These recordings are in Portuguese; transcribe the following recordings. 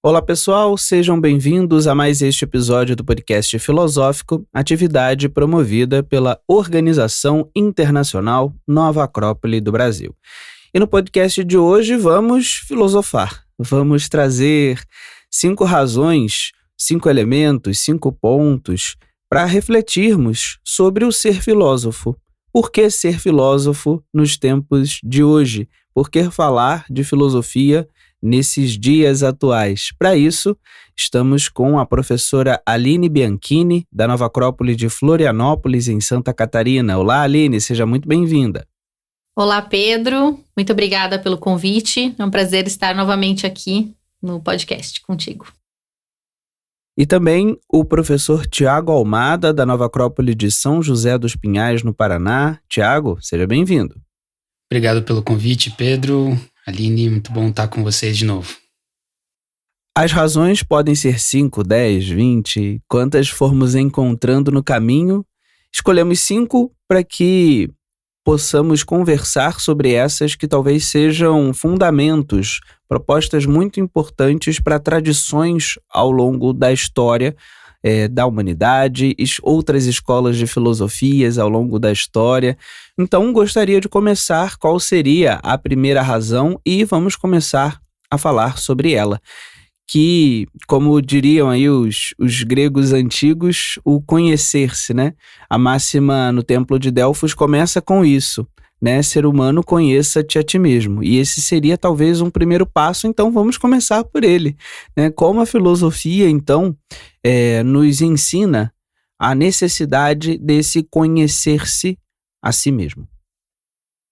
Olá pessoal, sejam bem-vindos a mais este episódio do podcast filosófico, atividade promovida pela Organização Internacional Nova Acrópole do Brasil. E no podcast de hoje vamos filosofar, vamos trazer 5 razões, 5 elementos, 5 pontos para refletirmos sobre o ser filósofo. Por que ser filósofo nos tempos de hoje? Por que falar de filosofia nesses dias atuais? Para isso, estamos com a professora Aline Bianchini, da Nova Acrópole de Florianópolis, em Santa Catarina. Olá, Aline, seja muito bem-vinda. Olá, Pedro. Muito obrigada pelo convite. É um prazer estar novamente aqui no podcast contigo. E também o professor Tiago Almada, da Nova Acrópole de São José dos Pinhais, no Paraná. Tiago, seja bem-vindo. Obrigado pelo convite, Pedro. Aline, muito bom estar com vocês de novo. As razões podem ser 5, 10, 20, quantas formos encontrando no caminho. Escolhemos 5 para que possamos conversar sobre essas que talvez sejam fundamentos, propostas muito importantes para tradições ao longo da história da humanidade, outras escolas de filosofias ao longo da história. Então, gostaria de começar qual seria a primeira razão e vamos começar a falar sobre ela. Que, como diriam aí os gregos antigos, o conhecer-se, né? A máxima no Templo de Delfos começa com isso, né? Ser humano, conheça-te a ti mesmo. E esse seria talvez um primeiro passo, então vamos começar por ele, né? Como a filosofia, então, nos ensina a necessidade desse conhecer-se a si mesmo.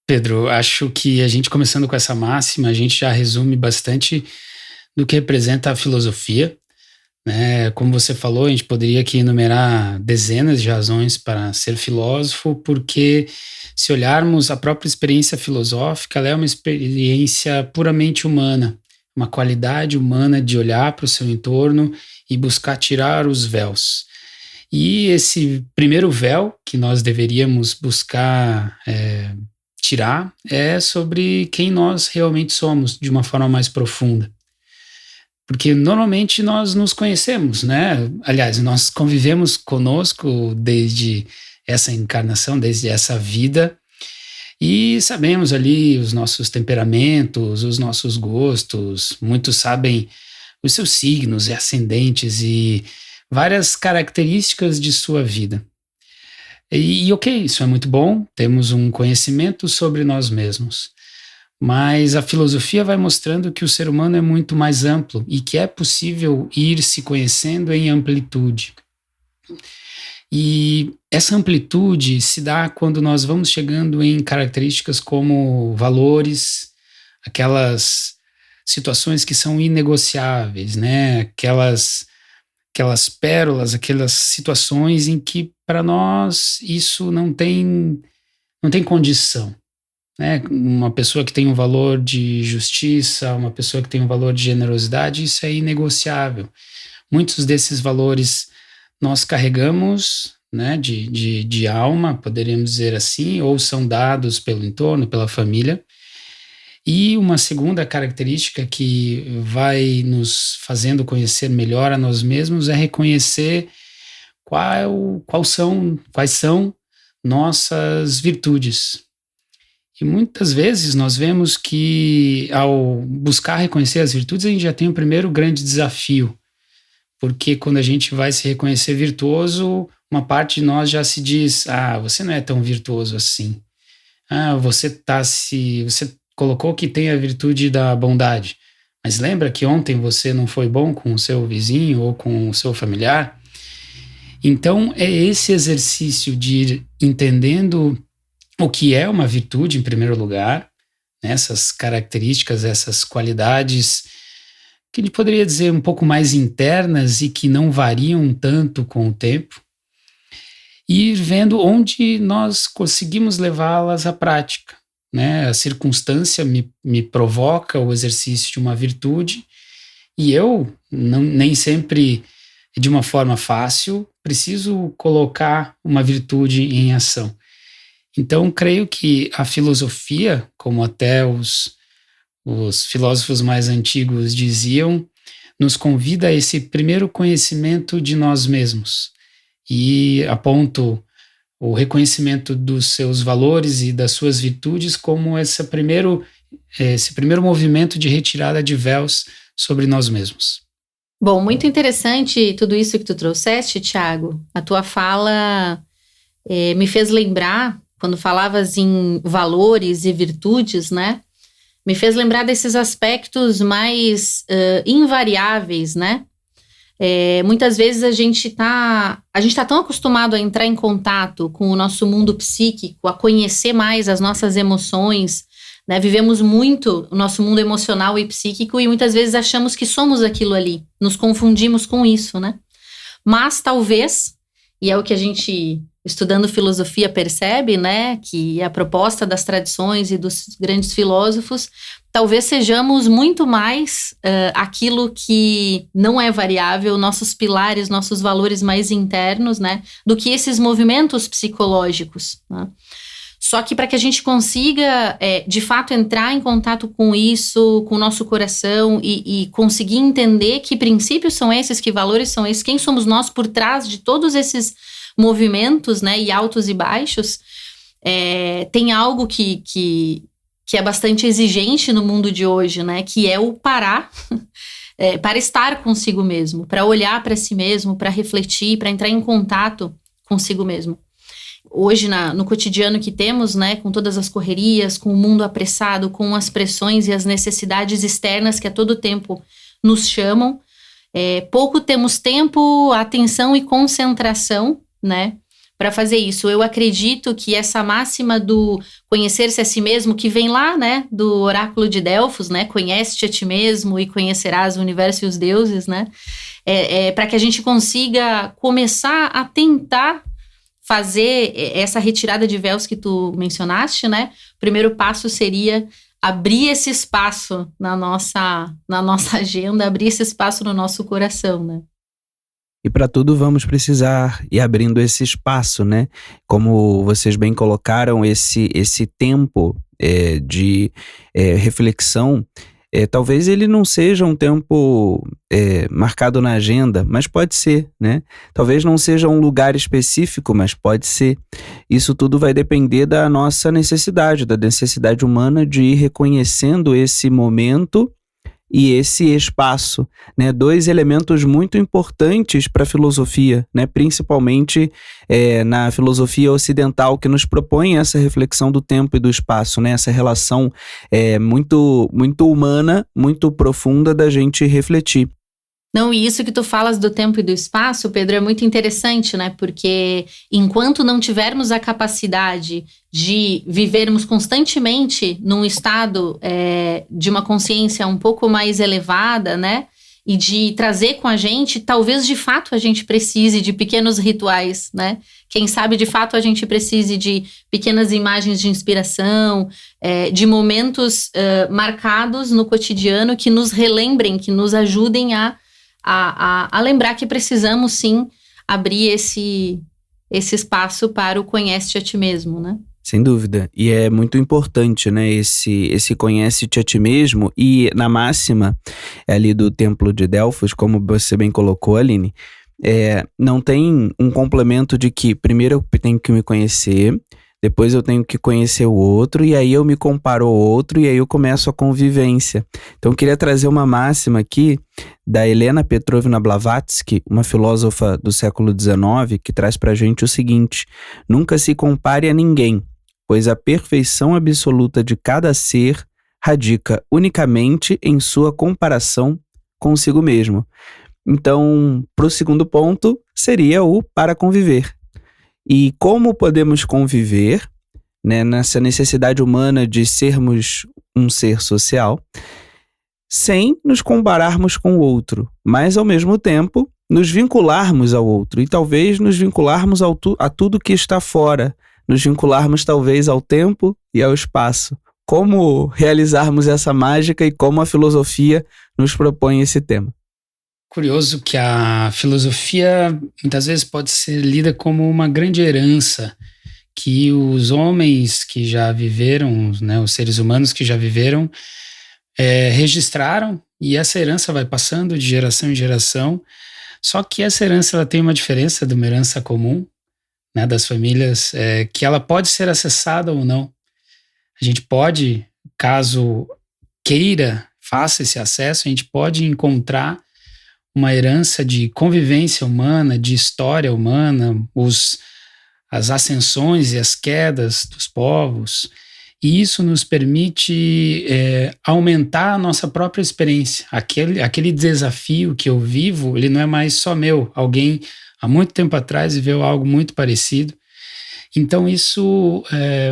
Pedro, acho que a gente começando com essa máxima, a gente já resume bastante do que representa a filosofia, né? Como você falou, a gente poderia aqui enumerar dezenas de razões para ser filósofo, porque se olharmos a própria experiência filosófica, ela é uma experiência puramente humana, uma qualidade humana de olhar para o seu entorno e buscar tirar os véus. E esse primeiro véu que nós deveríamos buscar tirar é sobre quem nós realmente somos, de uma forma mais profunda. Porque normalmente nós nos conhecemos, né? Aliás, nós convivemos conosco desde essa encarnação, desde essa vida, e sabemos ali os nossos temperamentos, os nossos gostos, muitos sabem os seus signos e ascendentes e várias características de sua vida. E ok, isso é muito bom, temos um conhecimento sobre nós mesmos. Mas a filosofia vai mostrando que o ser humano é muito mais amplo e que é possível ir se conhecendo em amplitude. E essa amplitude se dá quando nós vamos chegando em características como valores, aquelas situações que são inegociáveis, né? Aquelas pérolas, aquelas situações em que para nós isso não tem condição. Né? Uma pessoa que tem um valor de justiça, uma pessoa que tem um valor de generosidade, isso é inegociável. Muitos desses valores nós carregamos, né, de alma, poderíamos dizer assim, ou são dados pelo entorno, pela família. E uma segunda característica que vai nos fazendo conhecer melhor a nós mesmos é reconhecer quais são nossas virtudes. E muitas vezes nós vemos que ao buscar reconhecer as virtudes, a gente já tem o primeiro grande desafio, porque quando a gente vai se reconhecer virtuoso, uma parte de nós já se diz, você não é tão virtuoso assim. Você colocou que tem a virtude da bondade, mas lembra que ontem você não foi bom com o seu vizinho ou com o seu familiar? Então é esse exercício de ir entendendo o que é uma virtude, em primeiro lugar, né, essas características, essas qualidades que a gente poderia dizer um pouco mais internas e que não variam tanto com o tempo, e ir vendo onde nós conseguimos levá-las à prática. Né? A circunstância me provoca o exercício de uma virtude e eu, nem sempre de uma forma fácil, preciso colocar uma virtude em ação. Então, creio que a filosofia, como até os filósofos mais antigos diziam, nos convida a esse primeiro conhecimento de nós mesmos e aponta o reconhecimento dos seus valores e das suas virtudes como esse primeiro movimento de retirada de véus sobre nós mesmos. Bom, muito interessante tudo isso que tu trouxeste, Tiago. A tua fala me fez lembrar, quando falavas em valores e virtudes, né? Me fez lembrar desses aspectos mais invariáveis, né? Muitas vezes a gente tá tão acostumado a entrar em contato com o nosso mundo psíquico, a conhecer mais as nossas emoções, né? Vivemos muito o nosso mundo emocional e psíquico e muitas vezes achamos que somos aquilo ali, nos confundimos com isso, né? Mas talvez, e é o que a gente, estudando filosofia, percebe, né? Que a proposta das tradições e dos grandes filósofos, talvez sejamos muito mais aquilo que não é variável, nossos pilares, nossos valores mais internos, né? Do que esses movimentos psicológicos, né? Só que para que a gente consiga, de fato, entrar em contato com isso, com o nosso coração e conseguir entender que princípios são esses, que valores são esses, quem somos nós por trás de todos esses movimentos, né, e altos e baixos, tem algo que é bastante exigente no mundo de hoje, né, que é o parar para estar consigo mesmo, para olhar para si mesmo, para refletir, para entrar em contato consigo mesmo. Hoje, no cotidiano que temos, né, com todas as correrias, com o mundo apressado, com as pressões e as necessidades externas que a todo tempo nos chamam, pouco temos tempo, atenção e concentração, né, para fazer isso. Eu acredito que essa máxima do conhecer-se a si mesmo, que vem lá, né, do oráculo de Delfos, né, conhece-te a ti mesmo e conhecerás o universo e os deuses, né, para que a gente consiga começar a tentar fazer essa retirada de véus que tu mencionaste, né? O primeiro passo seria abrir esse espaço na nossa agenda, abrir esse espaço no nosso coração, né? E para tudo vamos precisar ir abrindo esse espaço, né? Como vocês bem colocaram, esse tempo de reflexão, talvez ele não seja um tempo marcado na agenda, mas pode ser, né? Talvez não seja um lugar específico, mas pode ser. Isso tudo vai depender da nossa necessidade, da necessidade humana de ir reconhecendo esse momento e esse espaço, né? Dois elementos muito importantes para a filosofia, né? Principalmente na filosofia ocidental, que nos propõe essa reflexão do tempo e do espaço, né? Essa relação muito, muito humana, muito profunda da gente refletir. Não, e isso que tu falas do tempo e do espaço, Pedro, é muito interessante, né? Porque enquanto não tivermos a capacidade de vivermos constantemente num estado de uma consciência um pouco mais elevada, né? E de trazer com a gente, talvez de fato a gente precise de pequenos rituais, né? Quem sabe de fato a gente precise de pequenas imagens de inspiração, de momentos marcados no cotidiano que nos relembrem, que nos ajudem a lembrar que precisamos sim abrir esse espaço para o conhece-te a ti mesmo, né? Sem dúvida, e é muito importante, né, esse conhece-te a ti mesmo, e na máxima ali do Templo de Delfos, como você bem colocou, Aline, não tem um complemento de que primeiro eu tenho que me conhecer, depois eu tenho que conhecer o outro, e aí eu me comparo ao outro, e aí eu começo a convivência. Então eu queria trazer uma máxima aqui da Helena Petrovna Blavatsky, uma filósofa do século XIX, que traz pra gente o seguinte: nunca se compare a ninguém, pois a perfeição absoluta de cada ser radica unicamente em sua comparação consigo mesmo. Então, pro segundo ponto, seria o para conviver. E como podemos conviver, né, nessa necessidade humana de sermos um ser social, sem nos compararmos com o outro, mas ao mesmo tempo nos vincularmos ao outro e talvez nos vincularmos a tudo que está fora, nos vincularmos talvez ao tempo e ao espaço. Como realizarmos essa mágica e como a filosofia nos propõe esse tema. Curioso que a filosofia muitas vezes pode ser lida como uma grande herança que os homens que já viveram, né, os seres humanos que já viveram, registraram E essa herança vai passando de geração em geração, só que essa herança ela tem uma diferença de uma herança comum, né, das famílias, que ela pode ser acessada ou não. A gente pode, caso queira, faça esse acesso, a gente pode encontrar uma herança de convivência humana, de história humana, as ascensões e as quedas dos povos, e isso nos permite aumentar a nossa própria experiência. Aquele desafio que eu vivo, ele não é mais só meu. Alguém, há muito tempo atrás, viveu algo muito parecido. Então isso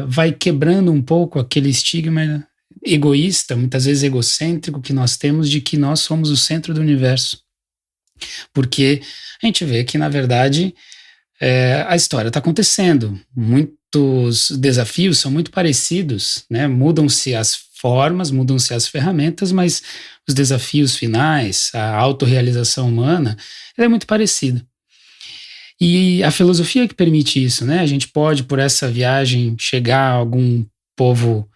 vai quebrando um pouco aquele estigma egoísta, muitas vezes egocêntrico, que nós temos de que nós somos o centro do universo. Porque a gente vê que, na verdade, a história está acontecendo. Muitos desafios são muito parecidos, né? Mudam-se as formas, mudam-se as ferramentas, mas os desafios finais, a autorrealização humana, ela é muito parecida. E a filosofia que permite isso, né? A gente pode, por essa viagem, chegar a algum povo,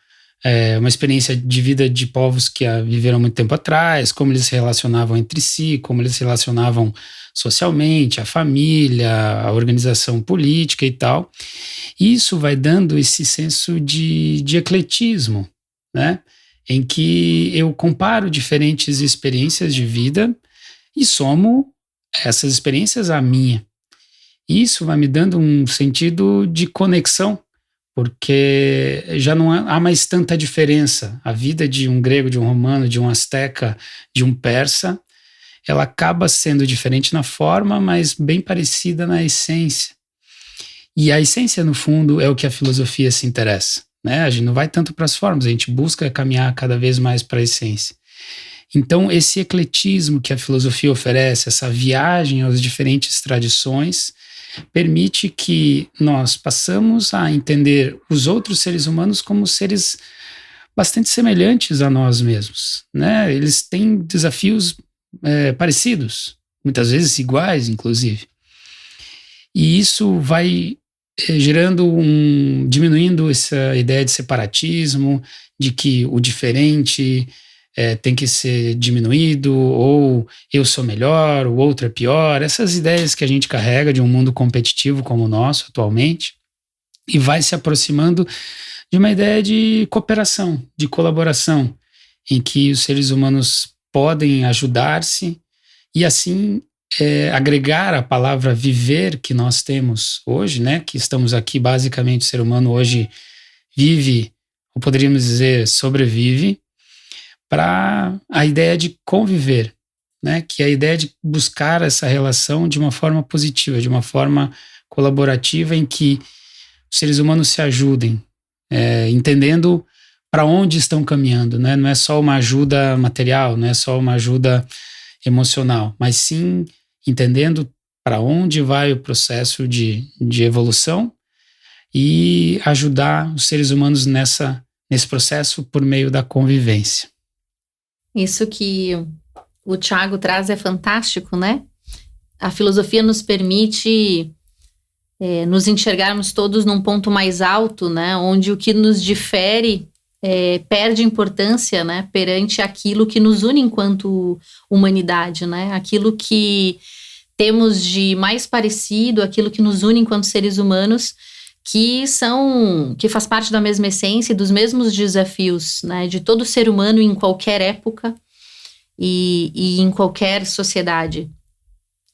uma experiência de vida de povos que viveram muito tempo atrás, como eles se relacionavam entre si, como eles se relacionavam socialmente, a família, a organização política e tal. Isso vai dando esse senso de ecletismo, né? Em que eu comparo diferentes experiências de vida e somo essas experiências à minha. Isso vai me dando um sentido de conexão, porque já não há mais tanta diferença. A vida de um grego, de um romano, de um asteca, de um persa, ela acaba sendo diferente na forma, mas bem parecida na essência. E a essência, no fundo, é o que a filosofia se interessa, né? A gente não vai tanto para as formas, a gente busca caminhar cada vez mais para a essência. Então, esse ecletismo que a filosofia oferece, essa viagem às diferentes tradições, permite que nós passamos a entender os outros seres humanos como seres bastante semelhantes a nós mesmos, né? Eles têm desafios parecidos, muitas vezes iguais, inclusive. E isso vai diminuindo essa ideia de separatismo, de que o diferente tem que ser diminuído, ou eu sou melhor, o outro é pior, essas ideias que a gente carrega de um mundo competitivo como o nosso atualmente, e vai se aproximando de uma ideia de cooperação, de colaboração, em que os seres humanos podem ajudar-se e assim agregar a palavra viver que nós temos hoje, né, que estamos aqui basicamente, o ser humano hoje vive, ou poderíamos dizer sobrevive, para a ideia de conviver, né? Que é a ideia de buscar essa relação de uma forma positiva, de uma forma colaborativa, em que os seres humanos se ajudem, entendendo para onde estão caminhando, né? Não é só uma ajuda material, não é só uma ajuda emocional, mas sim entendendo para onde vai o processo de evolução e ajudar os seres humanos nesse processo por meio da convivência. Isso que o Thiago traz é fantástico, né? A filosofia nos permite nos enxergarmos todos num ponto mais alto, né? Onde o que nos difere perde importância, né? Perante aquilo que nos une enquanto humanidade, né? Aquilo que temos de mais parecido, aquilo que nos une enquanto seres humanos, que faz parte da mesma essência e dos mesmos desafios, né, de todo ser humano em qualquer época e em qualquer sociedade.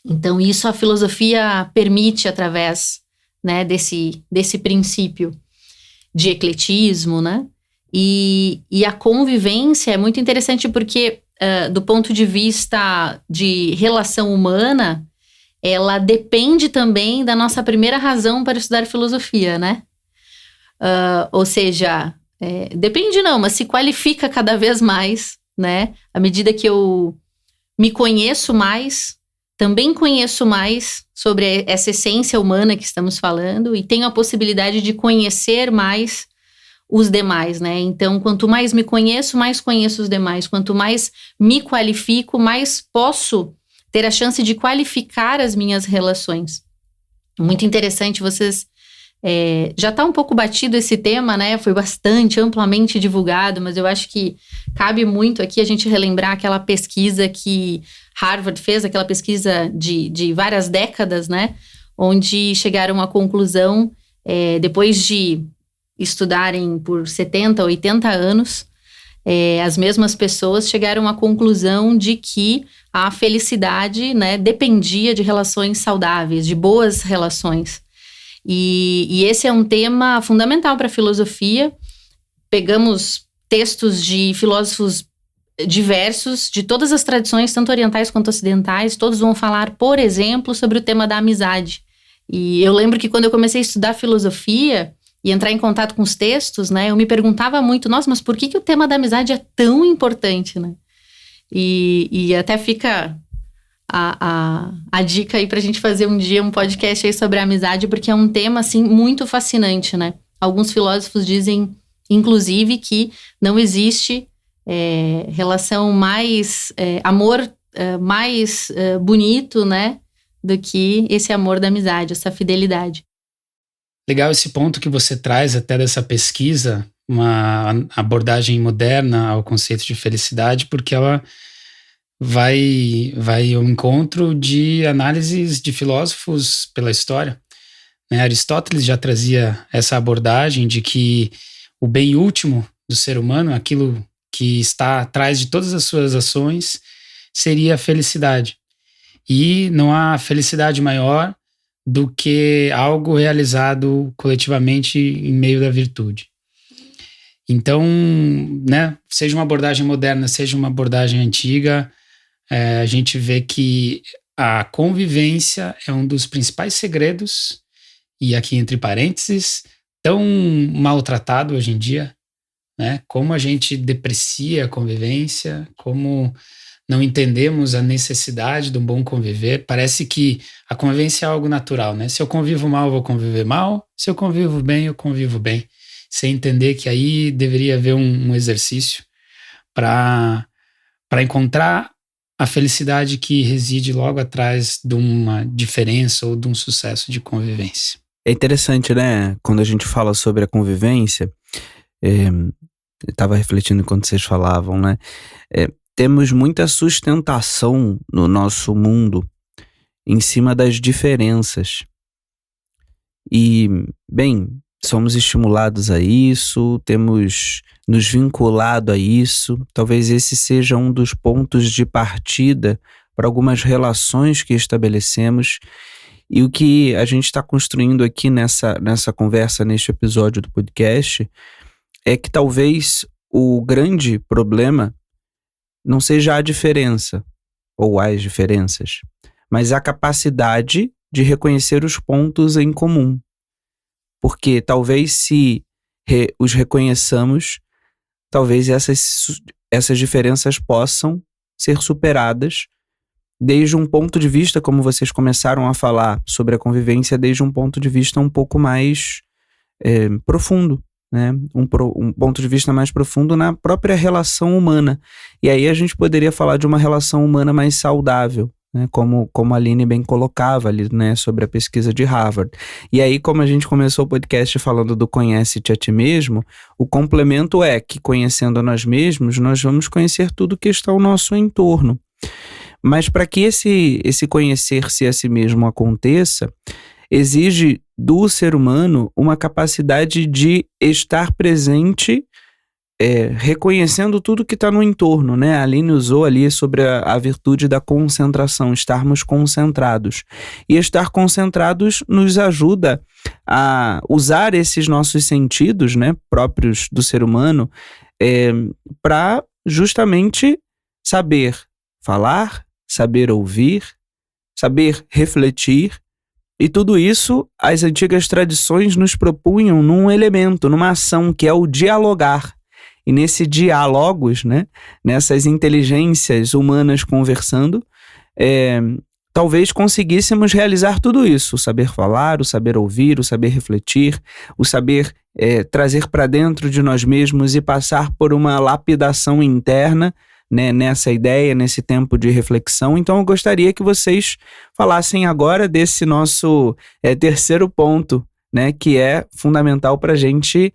Então isso a filosofia permite através, né, desse princípio de ecletismo, né, e a convivência é muito interessante porque do ponto de vista de relação humana, ela depende também da nossa primeira razão para estudar filosofia, né? Ou seja, depende não, mas se qualifica cada vez mais, né? À medida que eu me conheço mais, também conheço mais sobre essa essência humana que estamos falando e tenho a possibilidade de conhecer mais os demais, né? Então, quanto mais me conheço, mais conheço os demais. Quanto mais me qualifico, mais posso ter a chance de qualificar as minhas relações. Muito interessante, vocês... já está um pouco batido esse tema, né? Foi bastante amplamente divulgado, mas eu acho que cabe muito aqui a gente relembrar aquela pesquisa que Harvard fez, aquela pesquisa de várias décadas, né? Onde chegaram à conclusão, depois de estudarem por 70, 80 anos, as mesmas pessoas chegaram à conclusão de que a felicidade, né, dependia de relações saudáveis, de boas relações. E esse é um tema fundamental para a filosofia. Pegamos textos de filósofos diversos, de todas as tradições, tanto orientais quanto ocidentais, todos vão falar, por exemplo, sobre o tema da amizade. E eu lembro que quando eu comecei a estudar filosofia e entrar em contato com os textos, né, eu me perguntava muito, nossa, mas por que o tema da amizade é tão importante, né? E até fica a dica aí pra gente fazer um dia um podcast aí sobre a amizade, porque é um tema, assim, muito fascinante, né? Alguns filósofos dizem, inclusive, que não existe relação mais, amor mais bonito, né, do que esse amor da amizade, essa fidelidade. Legal esse ponto que você traz até dessa pesquisa, uma abordagem moderna ao conceito de felicidade, porque ela vai ao encontro de análises de filósofos pela história. Né? Aristóteles já trazia essa abordagem de que o bem último do ser humano, aquilo que está atrás de todas as suas ações, seria a felicidade. E não há felicidade maior do que algo realizado coletivamente em meio da virtude. Então, né, seja uma abordagem moderna, seja uma abordagem antiga, a gente vê que a convivência é um dos principais segredos, e aqui entre parênteses, tão maltratado hoje em dia, né? Como a gente deprecia a convivência, como não entendemos a necessidade de um bom conviver. Parece que a convivência é algo natural, né? Se eu convivo mal, eu vou conviver mal. Se eu convivo bem, eu convivo bem. Sem entender que aí deveria haver um exercício para encontrar a felicidade que reside logo atrás de uma diferença ou de um sucesso de convivência. É interessante, né? Quando a gente fala sobre a convivência, eu estava refletindo enquanto vocês falavam, né? Temos muita sustentação no nosso mundo em cima das diferenças. E, bem, somos estimulados a isso, temos nos vinculado a isso. Talvez esse seja um dos pontos de partida para algumas relações que estabelecemos. E o que a gente está construindo aqui nessa conversa, neste episódio do podcast, é que talvez o grande problema não seja a diferença ou as diferenças, mas a capacidade de reconhecer os pontos em comum. Porque talvez se os reconheçamos, talvez essas diferenças possam ser superadas desde um ponto de vista, como vocês começaram a falar sobre a convivência, desde um ponto de vista um pouco mais profundo, né? Um ponto de vista mais profundo na própria relação humana. E aí a gente poderia falar de uma relação humana mais saudável, né? Como a Aline bem colocava ali, né? Sobre a pesquisa de Harvard. E aí, como a gente começou o podcast falando do conhece-te a ti mesmo, o complemento é que, conhecendo a nós mesmos, nós vamos conhecer tudo que está ao nosso entorno. Mas para que esse conhecer-se a si mesmo aconteça, exige do ser humano uma capacidade de estar presente, reconhecendo tudo que está no entorno, né? A Aline usou ali sobre a virtude da concentração, estarmos concentrados. E estar concentrados nos ajuda a usar esses nossos sentidos, né, próprios do ser humano, para justamente saber falar, saber ouvir, saber refletir. E tudo isso, as antigas tradições nos propunham num elemento, numa ação, que é o dialogar. E nesse diálogos, né, nessas inteligências humanas conversando, talvez conseguíssemos realizar tudo isso. O saber falar, o saber ouvir, o saber refletir, o saber trazer para dentro de nós mesmos e passar por uma lapidação interna, né, nessa ideia, nesse tempo de reflexão. Então eu gostaria que vocês falassem agora desse nosso terceiro ponto, né, que é fundamental para a gente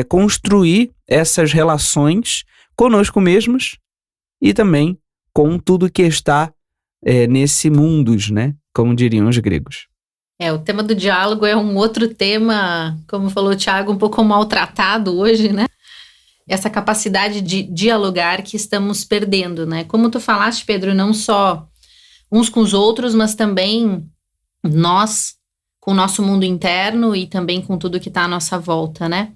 construir essas relações conosco mesmos e também com tudo que está nesse mundus, né? Como diriam os gregos. O tema do diálogo é um outro tema, como falou o Thiago, um pouco maltratado hoje, né? Essa capacidade de dialogar que estamos perdendo, né? Como tu falaste, Pedro, não só uns com os outros, mas também nós com o nosso mundo interno e também com tudo que está à nossa volta, né?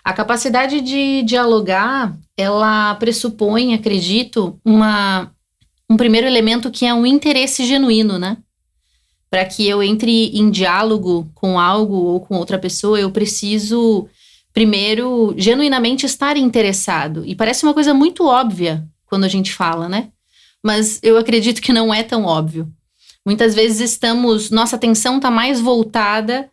A capacidade de dialogar, ela pressupõe, acredito, um primeiro elemento que é um interesse genuíno, né? Para que eu entre em diálogo com algo ou com outra pessoa, eu preciso, primeiro, genuinamente estar interessado. E parece uma coisa muito óbvia quando a gente fala, né? Mas eu acredito que não é tão óbvio. Muitas vezes nossa atenção está mais voltada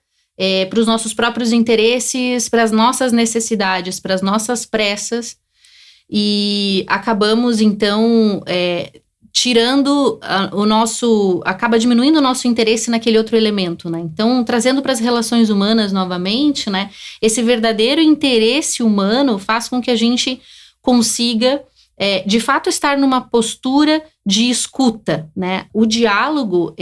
para os nossos próprios interesses, para as nossas necessidades, para as nossas pressas. E acabamos, então, acaba diminuindo o nosso interesse naquele outro elemento, né? Então, trazendo para as relações humanas novamente, né? Esse verdadeiro interesse humano faz com que a gente consiga, de fato, estar numa postura de escuta, né? O diálogo,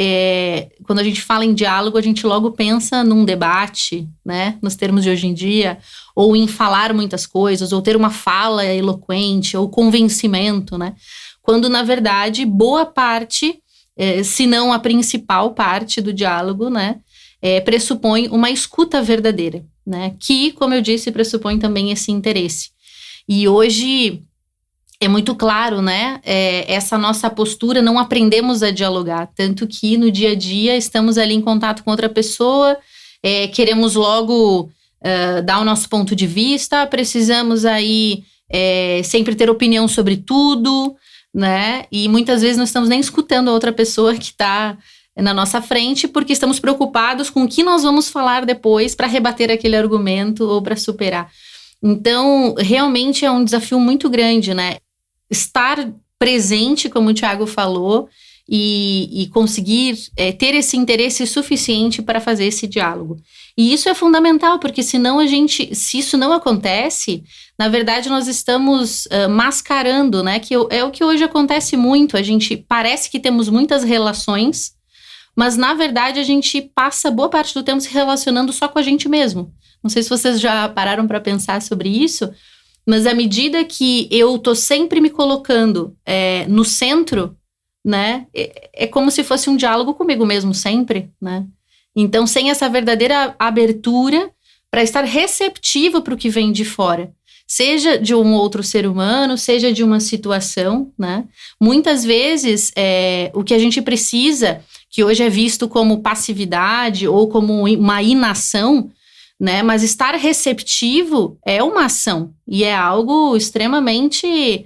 quando a gente fala em diálogo, a gente logo pensa num debate, né? Nos termos de hoje em dia, ou em falar muitas coisas, ou ter uma fala eloquente, ou convencimento, né? Quando, na verdade, boa parte, se não a principal parte do diálogo, né, pressupõe uma escuta verdadeira, né, que, como eu disse, pressupõe também esse interesse. E hoje é muito claro, né, essa nossa postura, não aprendemos a dialogar, tanto que no dia a dia estamos ali em contato com outra pessoa, queremos logo dar o nosso ponto de vista, precisamos aí sempre ter opinião sobre tudo, né? E muitas vezes não estamos nem escutando a outra pessoa que está na nossa frente, porque estamos preocupados com o que nós vamos falar depois para rebater aquele argumento ou para superar. Então, realmente é um desafio muito grande, né? Estar presente, como o Thiago falou, e conseguir ter esse interesse suficiente para fazer esse diálogo. E isso é fundamental, porque se isso não acontece, na verdade nós estamos mascarando, né? Que é o que hoje acontece muito. A gente parece que temos muitas relações, mas na verdade a gente passa boa parte do tempo se relacionando só com a gente mesmo. Não sei se vocês já pararam para pensar sobre isso, mas à medida que eu tô sempre me colocando no centro, né? É como se fosse um diálogo comigo mesmo sempre, né? Então, sem essa verdadeira abertura para estar receptivo para o que vem de fora, seja de um outro ser humano, seja de uma situação, né? Muitas vezes, o que a gente precisa, que hoje é visto como passividade ou como uma inação, né? Mas estar receptivo é uma ação e é algo extremamente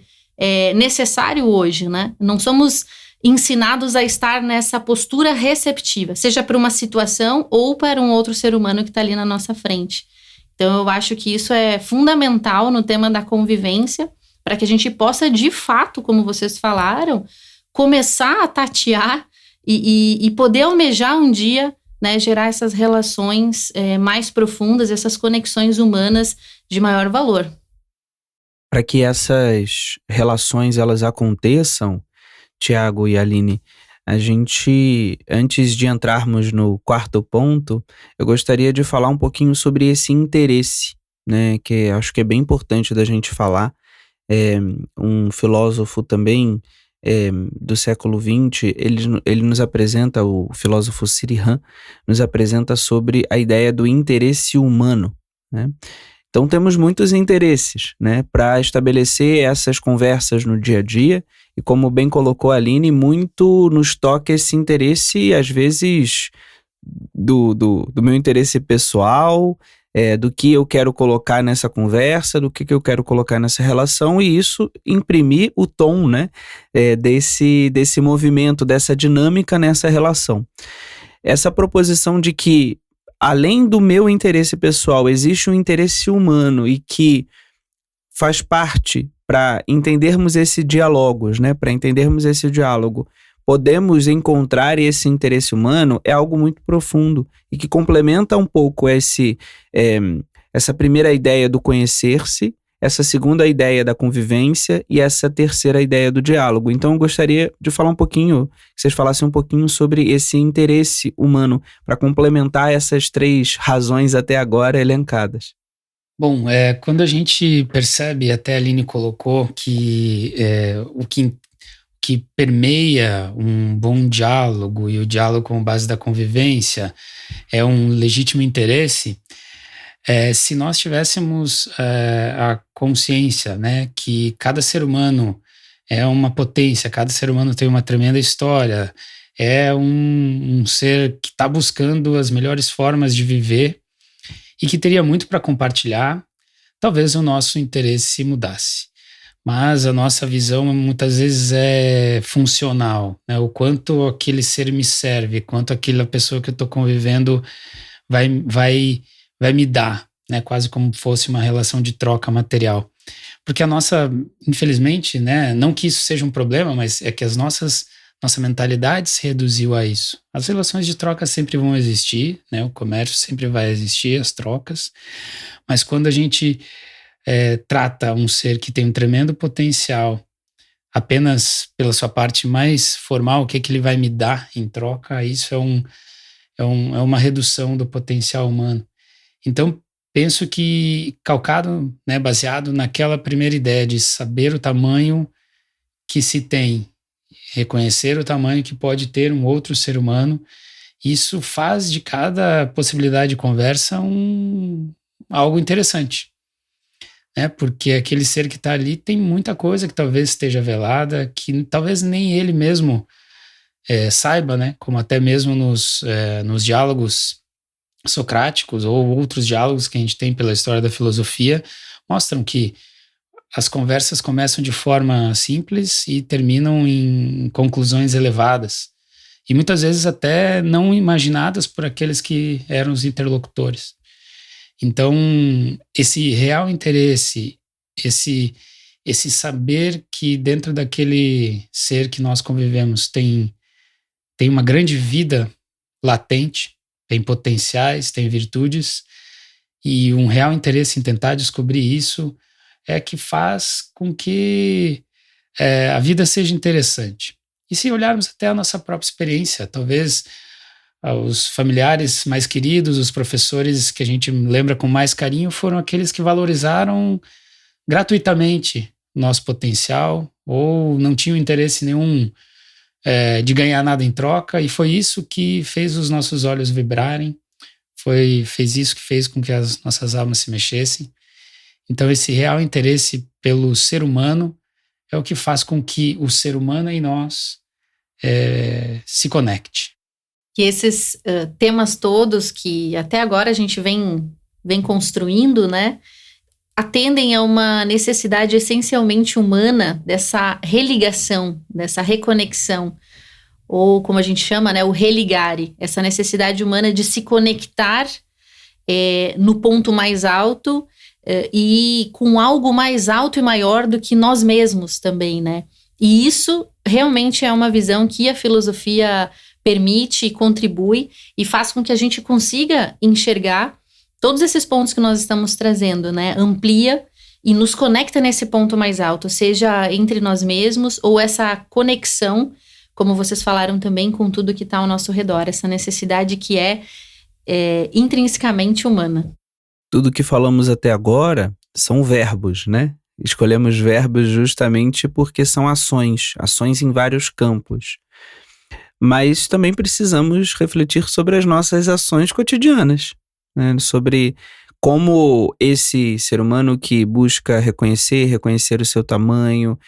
necessário hoje, né? Não somos ensinados a estar nessa postura receptiva, seja para uma situação ou para um outro ser humano que está ali na nossa frente. Então, eu acho que isso é fundamental no tema da convivência, para que a gente possa, de fato, como vocês falaram, começar a tatear e poder almejar um dia, né, gerar essas relações mais profundas, essas conexões humanas de maior valor. Para que essas relações elas aconteçam, Thiago e Aline, a gente, antes de entrarmos no quarto ponto, eu gostaria de falar um pouquinho sobre esse interesse, né, que acho que é bem importante da gente falar. Um filósofo também do século XX, ele nos apresenta, o filósofo Sirihan, nos apresenta sobre a ideia do interesse humano, né? Então temos muitos interesses, né, para estabelecer essas conversas no dia a dia e, como bem colocou a Aline, muito nos toca esse interesse, às vezes, do meu interesse pessoal, do que eu quero colocar nessa conversa, do que eu quero colocar nessa relação, e isso imprimir o tom, né, desse movimento, dessa dinâmica nessa relação. Essa proposição de que, além do meu interesse pessoal, existe um interesse humano e que faz parte para entendermos esse diálogos, né? Para entendermos esse diálogo, podemos encontrar esse interesse humano, é algo muito profundo e que complementa um pouco essa primeira ideia do conhecer-se, essa segunda ideia da convivência e essa terceira ideia do diálogo. Então eu gostaria de falar um pouquinho, que vocês falassem um pouquinho sobre esse interesse humano, para complementar essas 3 razões até agora elencadas. Bom, quando a gente percebe, até a Aline colocou, que o que permeia um bom diálogo e o diálogo com base da convivência é um legítimo interesse, se nós tivéssemos a consciência, né, que cada ser humano é uma potência, cada ser humano tem uma tremenda história, é um ser que está buscando as melhores formas de viver e que teria muito para compartilhar, talvez o nosso interesse mudasse. Mas a nossa visão muitas vezes é funcional, né? O quanto aquele ser me serve, quanto aquela pessoa que eu estou convivendo vai me dar, né? Quase como fosse uma relação de troca material. Porque a nossa, infelizmente, né? Não que isso seja um problema, mas é que nossa mentalidade se reduziu a isso. As relações de troca sempre vão existir, né? O comércio sempre vai existir, as trocas. Mas quando a gente trata um ser que tem um tremendo potencial apenas pela sua parte mais formal, o que ele vai me dar em troca, isso é uma redução do potencial humano. Então, penso que calcado, né, baseado naquela primeira ideia de saber o tamanho que se tem, reconhecer o tamanho que pode ter um outro ser humano, isso faz de cada possibilidade de conversa algo interessante. Porque aquele ser que está ali tem muita coisa que talvez esteja velada, que talvez nem ele mesmo saiba, né? Como até mesmo nos diálogos socráticos ou outros diálogos que a gente tem pela história da filosofia, mostram que as conversas começam de forma simples e terminam em conclusões elevadas. E muitas vezes até não imaginadas por aqueles que eram os interlocutores. Então, esse real interesse, esse saber que dentro daquele ser que nós convivemos tem uma grande vida latente, tem potenciais, tem virtudes, e um real interesse em tentar descobrir isso é que faz com que a vida seja interessante. E se olharmos até a nossa própria experiência, talvez os familiares mais queridos, os professores que a gente lembra com mais carinho foram aqueles que valorizaram gratuitamente nosso potencial ou não tinham interesse nenhum de ganhar nada em troca, e foi isso que fez os nossos olhos vibrarem, fez isso que fez com que as nossas almas se mexessem. Então esse real interesse pelo ser humano é o que faz com que o ser humano em nós se conecte. Que esses temas todos que até agora a gente vem construindo, né, atendem a uma necessidade essencialmente humana dessa religação, dessa reconexão, ou como a gente chama, né, o religare, essa necessidade humana de se conectar no ponto mais alto e com algo mais alto e maior do que nós mesmos também, né? E isso realmente é uma visão que a filosofia permite, contribui e faz com que a gente consiga enxergar todos esses pontos que nós estamos trazendo, né? Amplia e nos conecta nesse ponto mais alto, seja entre nós mesmos ou essa conexão, como vocês falaram também, com tudo que está ao nosso redor, essa necessidade que é intrinsecamente humana. Tudo que falamos até agora são verbos, né? Escolhemos verbos justamente porque são ações em vários campos. Mas também precisamos refletir sobre as nossas ações cotidianas, né? Sobre como esse ser humano que busca reconhecer o seu tamanho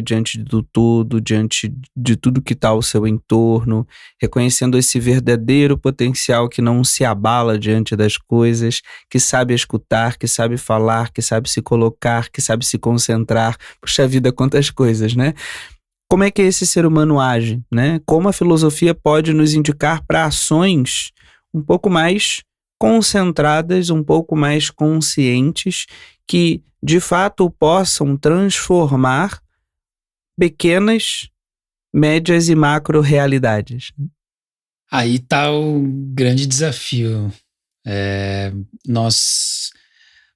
diante do todo, diante de tudo que está ao seu entorno, reconhecendo esse verdadeiro potencial que não se abala diante das coisas, que sabe escutar, que sabe falar, que sabe se colocar, que sabe se concentrar. Puxa vida, quantas coisas, né? Como é que esse ser humano age, né? Como a filosofia pode nos indicar para ações um pouco mais concentradas, um pouco mais conscientes, que de fato possam transformar pequenas, médias e macro realidades. Aí está o grande desafio. Nós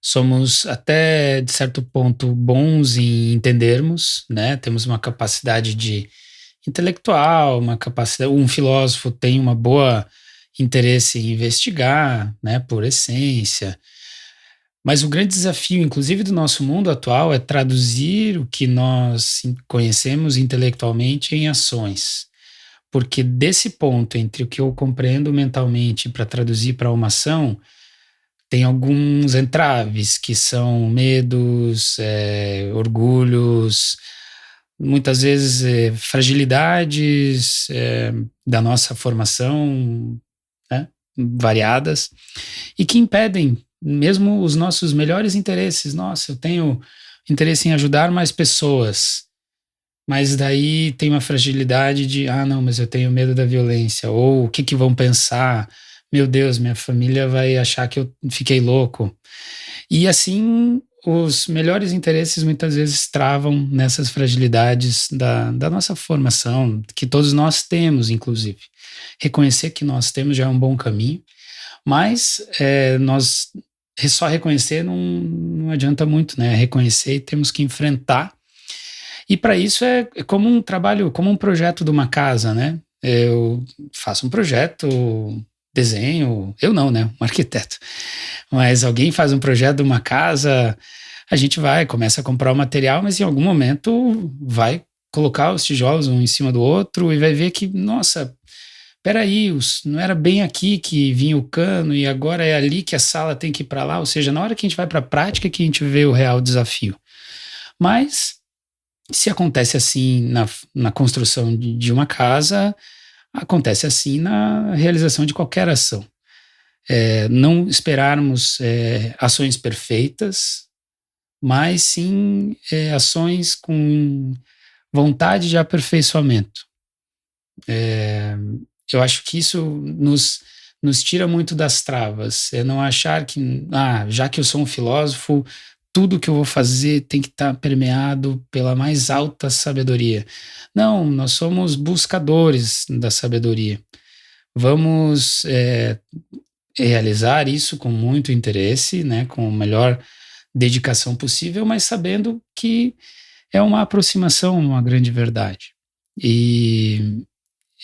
somos até, de certo ponto, bons em entendermos, né? Temos uma capacidade intelectual, uma capacidade... Um filósofo tem uma boa interesse em investigar, né? Por essência. Mas o grande desafio, inclusive, do nosso mundo atual é traduzir o que nós conhecemos intelectualmente em ações. Porque desse ponto entre o que eu compreendo mentalmente para traduzir para uma ação, tem alguns entraves que são medos, orgulhos, muitas vezes fragilidades da nossa formação, né, variadas, e que impedem mesmo os nossos melhores interesses. Nossa, eu tenho interesse em ajudar mais pessoas, mas daí tem uma fragilidade de, não, mas eu tenho medo da violência, ou o que vão pensar? Meu Deus, minha família vai achar que eu fiquei louco. E assim, os melhores interesses muitas vezes travam nessas fragilidades da nossa formação, que todos nós temos, inclusive. Reconhecer que nós temos já é um bom caminho, mas nós só reconhecer não adianta muito, né? Reconhecer e temos que enfrentar. E para isso é como um trabalho, como um projeto de uma casa, né? Eu faço um projeto, desenho, eu não, né? Um arquiteto. Mas alguém faz um projeto de uma casa, a gente começa a comprar o material, mas em algum momento vai colocar os tijolos um em cima do outro e vai ver que, nossa, peraí, não era bem aqui que vinha o cano e agora é ali que a sala tem que ir para lá. Ou seja, na hora que a gente vai para a prática que a gente vê o real desafio. Mas se acontece assim na construção de uma casa, acontece assim na realização de qualquer ação. Não esperarmos ações perfeitas, mas sim ações com vontade de aperfeiçoamento. Eu acho que isso nos tira muito das travas. É não achar que, já que eu sou um filósofo, tudo que eu vou fazer tem que estar permeado pela mais alta sabedoria. Não, nós somos buscadores da sabedoria. Vamos realizar isso com muito interesse, né, com a melhor dedicação possível, mas sabendo que é uma aproximação a uma grande verdade. E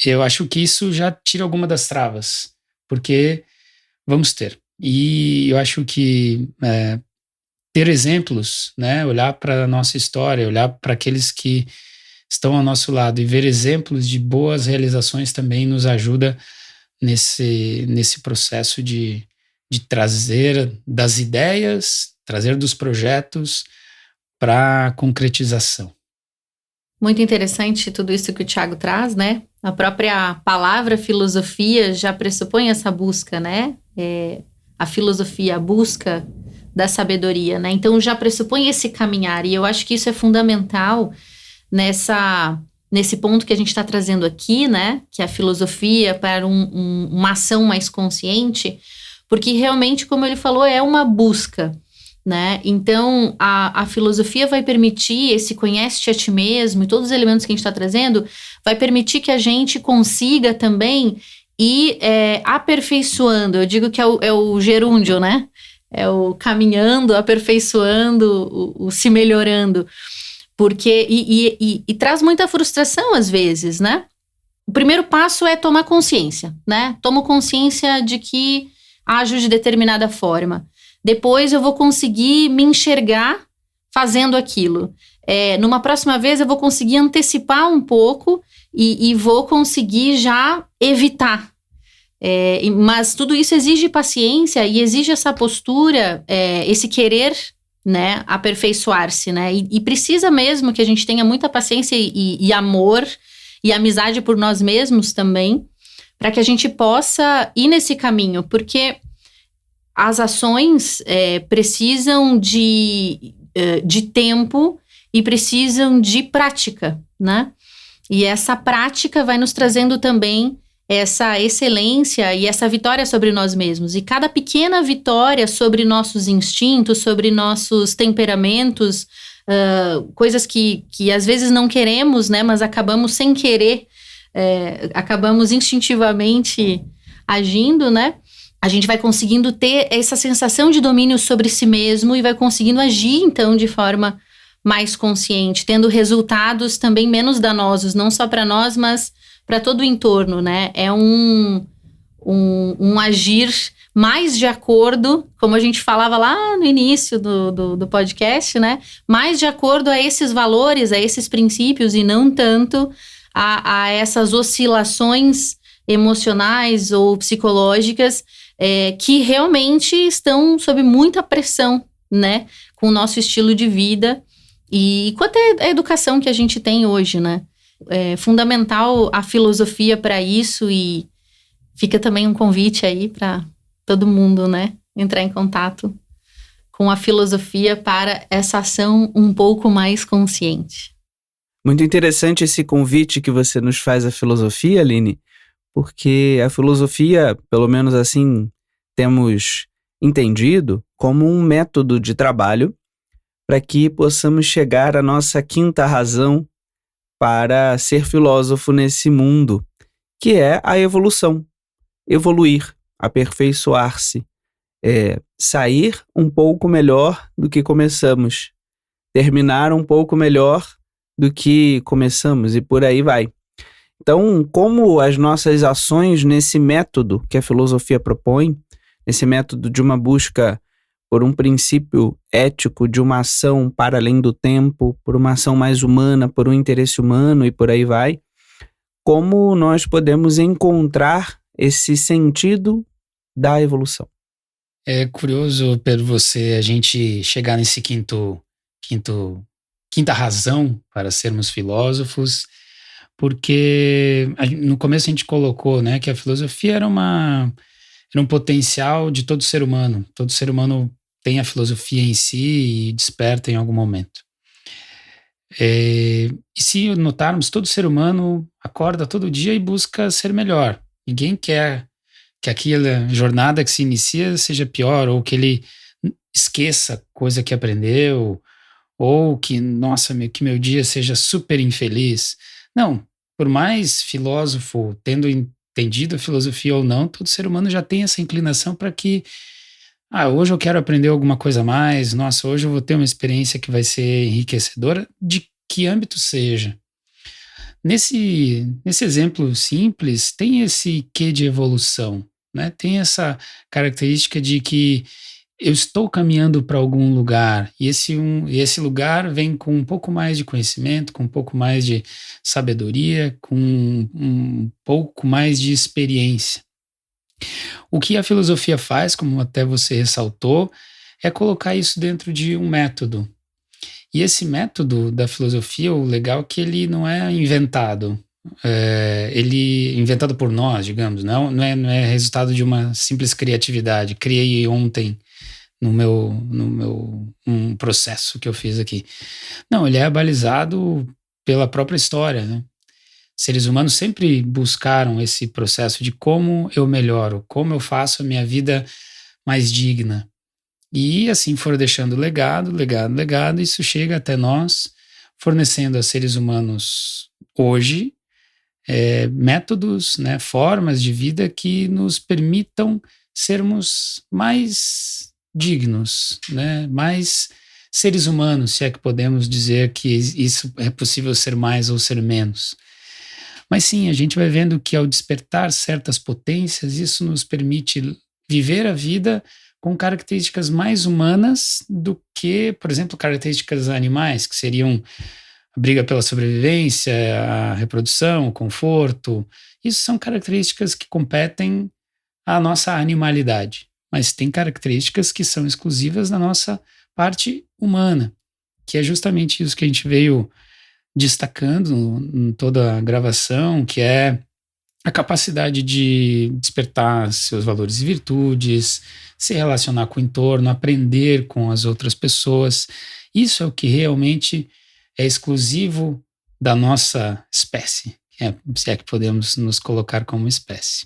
eu acho que isso já tira alguma das travas, porque vamos ter. E eu acho que ter exemplos, né, olhar para a nossa história, olhar para aqueles que estão ao nosso lado e ver exemplos de boas realizações também nos ajuda nesse processo de trazer das ideias, trazer dos projetos para a concretização. Muito interessante tudo isso que o Thiago traz, né? A própria palavra filosofia já pressupõe essa busca, né? A filosofia, a busca da sabedoria, né? Então já pressupõe esse caminhar, e eu acho que isso é fundamental nesse ponto que a gente está trazendo aqui, né? Que é a filosofia para uma ação mais consciente, porque realmente, como ele falou, é uma busca, né? Então a filosofia vai permitir esse conhece-te a ti mesmo e todos os elementos que a gente está trazendo, vai permitir que a gente consiga também ir aperfeiçoando. Eu digo que é o gerúndio, né? É o caminhando, aperfeiçoando, o se melhorando. Porque, e traz muita frustração às vezes, né? O primeiro passo é tomar consciência, né? Tomo consciência de que ajo de determinada forma. Depois eu vou conseguir me enxergar fazendo aquilo. Numa próxima vez eu vou conseguir antecipar um pouco e vou conseguir já evitar. Mas tudo isso exige paciência e exige essa postura, esse querer, né, aperfeiçoar-se, né, e precisa mesmo que a gente tenha muita paciência e amor e amizade por nós mesmos também, para que a gente possa ir nesse caminho, porque as ações precisam de tempo e precisam de prática, né, e essa prática vai nos trazendo também essa excelência e essa vitória sobre nós mesmos. E cada pequena vitória sobre nossos instintos, sobre nossos temperamentos, coisas que às vezes não queremos, né, mas acabamos sem querer, acabamos instintivamente agindo, né, a gente vai conseguindo ter essa sensação de domínio sobre si mesmo e vai conseguindo agir, então, de forma mais consciente, tendo resultados também menos danosos, não só para nós, mas para todo o entorno, né? É um agir mais de acordo, como a gente falava lá no início do podcast, né? Mais de acordo a esses valores, a esses princípios e não tanto a essas oscilações emocionais ou psicológicas que realmente estão sob muita pressão, né? Com o nosso estilo de vida e quanto é a educação que a gente tem hoje, né? É fundamental a filosofia para isso e fica também um convite aí para todo mundo, né? Entrar em contato com a filosofia para essa ação um pouco mais consciente. Muito interessante esse convite que você nos faz à filosofia, Aline, porque a filosofia, pelo menos assim, temos entendido como um método de trabalho para que possamos chegar à nossa quinta razão para ser filósofo nesse mundo, que é a evolução. Evoluir, aperfeiçoar-se, sair um pouco melhor do que começamos, terminar um pouco melhor do que começamos e por aí vai. Então, como as nossas ações nesse método que a filosofia propõe, nesse método de uma busca por um princípio ético, de uma ação para além do tempo, por uma ação mais humana, por um interesse humano e por aí vai, como nós podemos encontrar esse sentido da evolução? É curioso, Pedro, a gente chegar nesse quinta razão para sermos filósofos, porque no começo a gente colocou, né, que a filosofia era um potencial de todo ser humano. Todo ser humano tem a filosofia em si e desperta em algum momento. E se notarmos, todo ser humano acorda todo dia e busca ser melhor. Ninguém quer que aquela jornada que se inicia seja pior, ou que ele esqueça coisa que aprendeu, ou que, que meu dia seja super infeliz. Não, por mais filósofo, tendo entendido a filosofia ou não, todo ser humano já tem essa inclinação para que, hoje eu quero aprender alguma coisa a mais, hoje eu vou ter uma experiência que vai ser enriquecedora, de que âmbito seja. Nesse exemplo simples, tem esse quê de evolução, né? Tem essa característica de que eu estou caminhando para algum lugar e esse lugar vem com um pouco mais de conhecimento, com um pouco mais de sabedoria, com um pouco mais de experiência. O que a filosofia faz, como até você ressaltou, é colocar isso dentro de um método. E esse método da filosofia, o legal é que ele não é inventado. Ele é inventado por nós, digamos, não é resultado de uma simples criatividade. Criei ontem no meu processo que eu fiz aqui. Não, ele é balizado pela própria história, né? Seres humanos sempre buscaram esse processo de como eu melhoro, como eu faço a minha vida mais digna. E assim foram deixando legado, isso chega até nós, fornecendo a seres humanos hoje métodos, né, formas de vida que nos permitam sermos mais dignos, né, mais seres humanos, se é que podemos dizer que isso é possível ser mais ou ser menos. Mas sim, a gente vai vendo que ao despertar certas potências, isso nos permite viver a vida com características mais humanas do que, por exemplo, características animais, que seriam a briga pela sobrevivência, a reprodução, o conforto. Isso são características que competem à nossa animalidade, mas tem características que são exclusivas da nossa parte humana, que é justamente isso que a gente veio destacando em toda a gravação, que é a capacidade de despertar seus valores e virtudes, se relacionar com o entorno, aprender com as outras pessoas. Isso é o que realmente é exclusivo da nossa espécie, se é que podemos nos colocar como espécie.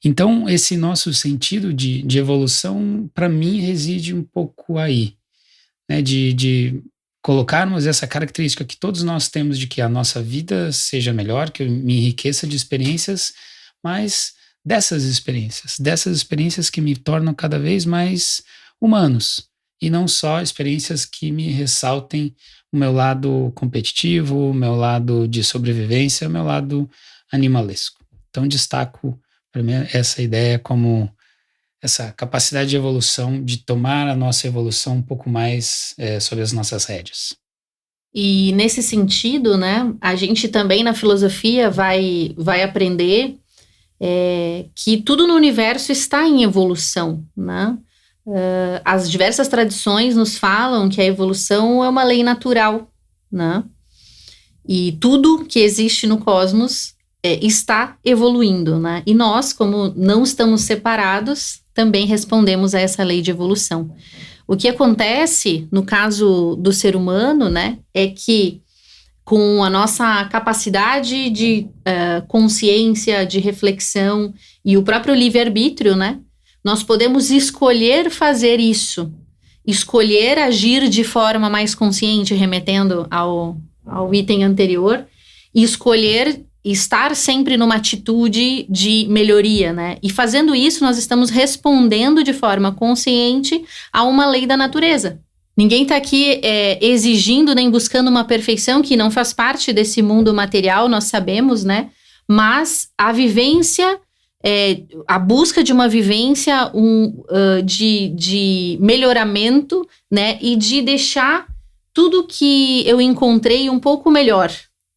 Então, esse nosso sentido de evolução, para mim, reside um pouco aí, né, de colocarmos essa característica que todos nós temos de que a nossa vida seja melhor, que eu me enriqueça de experiências, mas dessas experiências que me tornam cada vez mais humanos, e não só experiências que me ressaltem o meu lado competitivo, o meu lado de sobrevivência, o meu lado animalesco. Então destaco para mim essa ideia como essa capacidade de evolução, de tomar a nossa evolução um pouco mais sob as nossas rédeas. E nesse sentido, né, a gente também na filosofia vai aprender que tudo no universo está em evolução, né? As diversas tradições nos falam que a evolução é uma lei natural, né? E tudo que existe no cosmos está evoluindo, né? E nós, como não estamos separados, também respondemos a essa lei de evolução. O que acontece no caso do ser humano, né, é que com a nossa capacidade de consciência, de reflexão e o próprio livre-arbítrio, né, nós podemos escolher fazer isso, escolher agir de forma mais consciente, remetendo ao item anterior, e escolher estar sempre numa atitude de melhoria, né? E fazendo isso, nós estamos respondendo de forma consciente a uma lei da natureza. Ninguém está aqui exigindo nem buscando uma perfeição que não faz parte desse mundo material, nós sabemos, né? Mas a vivência, a busca de uma vivência de melhoramento, né? E de deixar tudo que eu encontrei um pouco melhor,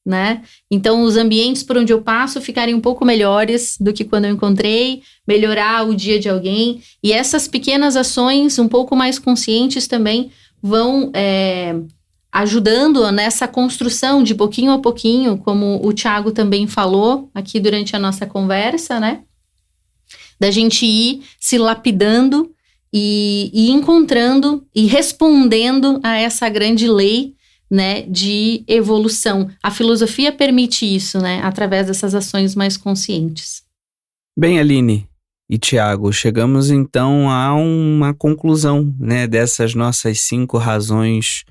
né? Então os ambientes por onde eu passo ficarem um pouco melhores do que quando eu encontrei, melhorar o dia de alguém, e essas pequenas ações um pouco mais conscientes também vão ajudando nessa construção de pouquinho a pouquinho, como o Thiago também falou aqui durante a nossa conversa, né? Da gente ir se lapidando e encontrando e respondendo a essa grande lei, né, de evolução. A filosofia permite isso, né, através dessas ações mais conscientes. Bem, Aline e Thiago, chegamos então a uma conclusão, né, dessas nossas 5 razões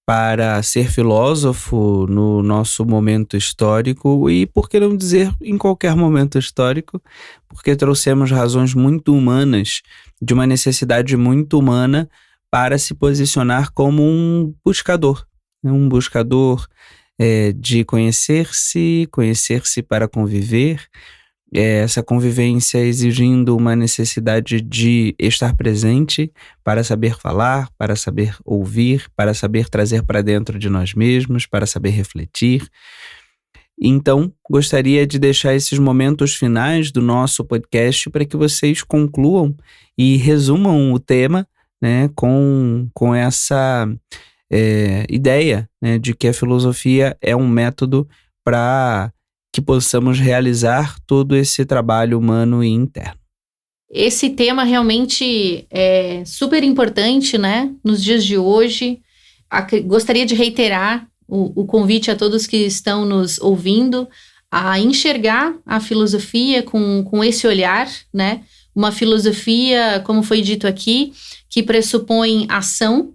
para ser filósofo no nosso momento histórico e, por que não dizer, em qualquer momento histórico, porque trouxemos razões muito humanas, de uma necessidade muito humana para se posicionar como um buscador de conhecer-se para conviver, essa convivência exigindo uma necessidade de estar presente para saber falar, para saber ouvir, para saber trazer para dentro de nós mesmos, para saber refletir. Então, gostaria de deixar esses momentos finais do nosso podcast para que vocês concluam e resumam o tema, né, com essa ideia, né, de que a filosofia é um método para que possamos realizar todo esse trabalho humano e interno. Esse tema realmente é super importante, né, nos dias de hoje. Gostaria de reiterar o convite a todos que estão nos ouvindo a enxergar a filosofia com esse olhar, né, uma filosofia, como foi dito aqui, que pressupõe ação,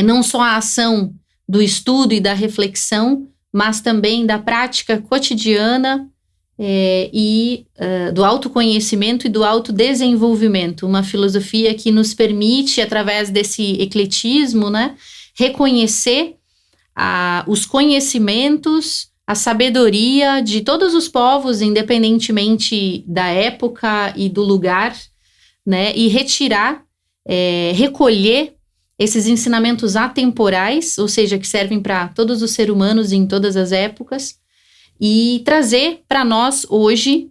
não só a ação do estudo e da reflexão, mas também da prática cotidiana e do autoconhecimento e do autodesenvolvimento. Uma filosofia que nos permite, através desse ecletismo, né, reconhecer os conhecimentos, a sabedoria de todos os povos, independentemente da época e do lugar, né, e recolher esses ensinamentos atemporais, ou seja, que servem para todos os seres humanos em todas as épocas, e trazer para nós hoje,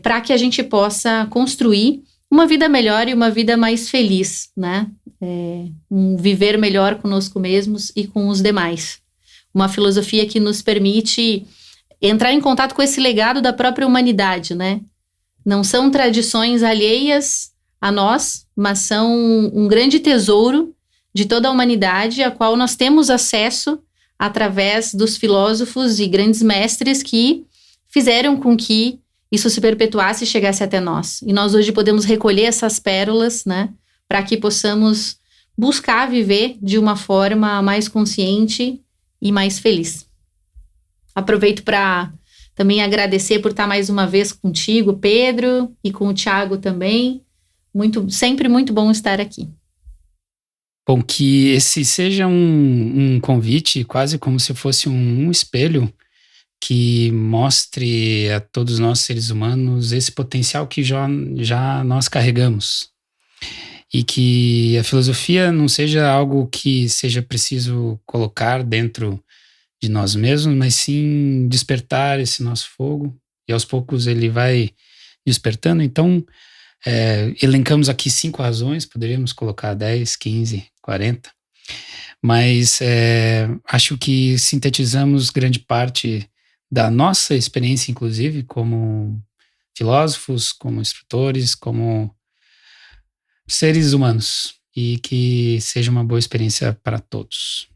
para que a gente possa construir uma vida melhor e uma vida mais feliz, né? Um viver melhor conosco mesmos e com os demais. Uma filosofia que nos permite entrar em contato com esse legado da própria humanidade, né? Não são tradições alheias a nós, mas são um grande tesouro de toda a humanidade, a qual nós temos acesso através dos filósofos e grandes mestres que fizeram com que isso se perpetuasse e chegasse até nós. E nós hoje podemos recolher essas pérolas, né, para que possamos buscar viver de uma forma mais consciente e mais feliz. Aproveito para Também agradecer por estar mais uma vez contigo, Pedro, e com o Tiago também. Sempre muito bom estar aqui. Bom, que esse seja um convite, quase como se fosse um espelho, que mostre a todos nós seres humanos esse potencial que já nós carregamos. E que a filosofia não seja algo que seja preciso colocar dentro de nós mesmos, mas sim despertar esse nosso fogo, e aos poucos ele vai despertando. Então, elencamos aqui 5 razões, poderíamos colocar 10, 15, 40, mas acho que sintetizamos grande parte da nossa experiência, inclusive, como filósofos, como instrutores, como seres humanos, e que seja uma boa experiência para todos.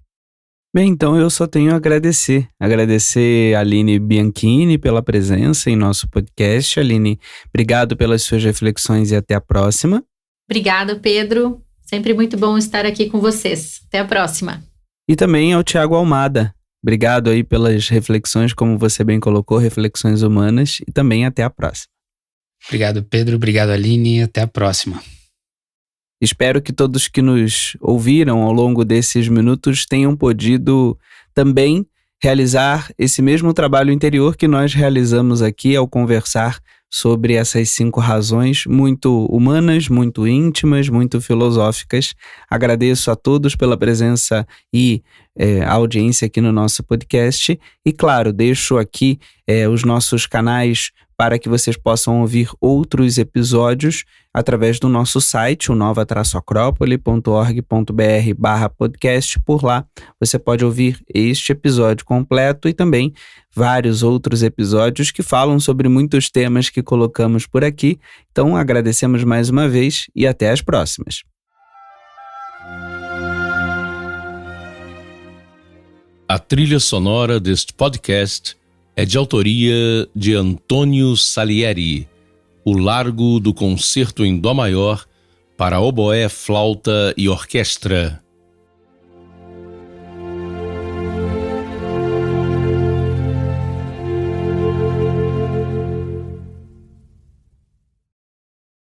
Bem, então eu só tenho a agradecer. Agradecer a Aline Bianchini pela presença em nosso podcast. Aline, obrigado pelas suas reflexões e até a próxima. Obrigada, Pedro. Sempre muito bom estar aqui com vocês. Até a próxima. E também ao Tiago Almada. Obrigado aí pelas reflexões, como você bem colocou, reflexões humanas, e também até a próxima. Obrigado, Pedro. Obrigado, Aline. Até a próxima. Espero que todos que nos ouviram ao longo desses minutos tenham podido também realizar esse mesmo trabalho interior que nós realizamos aqui ao conversar sobre essas 5 razões muito humanas, muito íntimas, muito filosóficas. Agradeço a todos pela presença e a audiência aqui no nosso podcast. E claro, deixo aqui os nossos canais para que vocês possam ouvir outros episódios através do nosso site, o nova-acrópole.org.br/podcast. Por lá você pode ouvir este episódio completo e também vários outros episódios que falam sobre muitos temas que colocamos por aqui. Então agradecemos mais uma vez e até as próximas. A trilha sonora deste podcast é de autoria de Antônio Salieri, O Largo do Concerto em Dó Maior para oboé, flauta e orquestra,